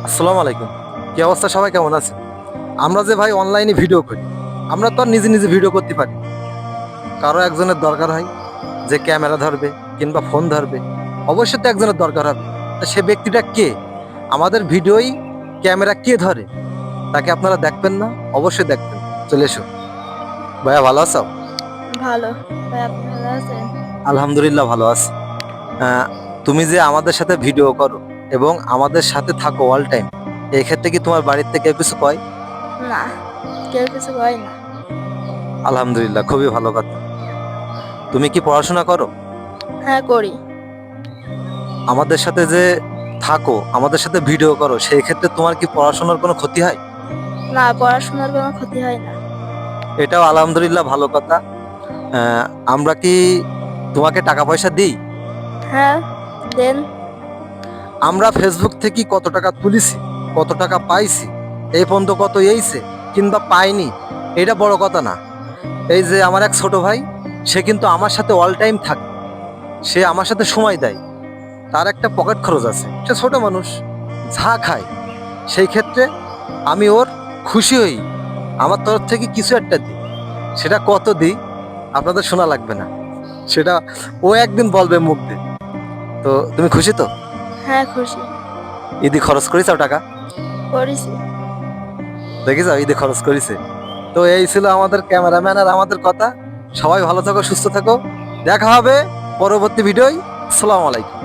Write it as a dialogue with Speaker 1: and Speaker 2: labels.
Speaker 1: আসসালামু আলাইকুম। কি অবস্থা, সবাই কেমন আছে? আমরা যে ভাই অনলাইনে ভিডিও করি, আমরা তো আর নিজে নিজে ভিডিও করতে পারি। কারো একজনের দরকার হয় যে ক্যামেরা ধরবে কিংবা ফোন ধরবে, অবশ্যই তো একজনের দরকার হবে। তা সে ব্যক্তিটা কে? আমাদের ভিডিওই ক্যামেরা কে ধরে, তাকে আপনারা দেখবেন না? অবশ্যই দেখবেন। চলে এসো। ভাইয়া ভালো আছো?
Speaker 2: ভালো। ভাই আপনি ভালো আছেন?
Speaker 1: আলহামদুলিল্লাহ ভালো আছি। আহ, তুমি যে আমাদের সাথে ভিডিও করো এবং আমাদের সাথে থাকো অল টাইম, এই ক্ষেত্রে কি তোমার বাড়ির থেকে কেউ কিছু কয়?
Speaker 2: না, কেউ কিছু হয় না।
Speaker 1: আলহামদুলিল্লাহ, খুবই ভালো কথা। তুমি কি পড়াশোনা করো?
Speaker 2: হ্যাঁ, করি।
Speaker 1: আমাদের সাথে যে থাকো, আমাদের সাথে ভিডিও করো, সেই ক্ষেত্রে তোমার কি পড়াশোনার কোনো ক্ষতি হয়?
Speaker 2: না, পড়াশোনার কোনো ক্ষতি হয় না।
Speaker 1: এটাও আলহামদুলিল্লাহ ভালো কথা। আহ, আমরা কি তোমাকে টাকা পয়সা দিই?
Speaker 2: হ্যাঁ, দেন।
Speaker 1: আমরা ফেসবুক থেকে কত টাকা তুলিছি, কত টাকা পাইছি, এই পর্যন্ত কত এইছে কিংবা পাইনি, এটা বড় কথা না। এই যে আমার এক ছোট ভাই, সে কিন্তু আমার সাথে অল টাইম থাকে, সে আমার সাথে সময় দেয়, তার একটা পকেট খরচ আছে, সে ছোট মানুষ, যা খায়, সেই ক্ষেত্রে আমি ওর খুশি হই, আমার তরফ থেকে কিছু একটা দিই। সেটা কত দিই আপনাদের শোনা লাগবে না, সেটা ও একদিন বলবে মুখ দিয়ে। তো তুমি খুশি তো?
Speaker 2: হ্যাঁ, খুশি।
Speaker 1: ঈদে খরচ করেছ টাকা?
Speaker 2: করেছি।
Speaker 1: দেখেছ, ঈদে খরচ করেছে। তো এই ছিল আমাদের ক্যামেরাম্যান আর আমাদের কথা। সবাই ভালো থাকো, সুস্থ থাকো। দেখা হবে পরবর্তী ভিডিওয়। আসসালামু আলাইকুম।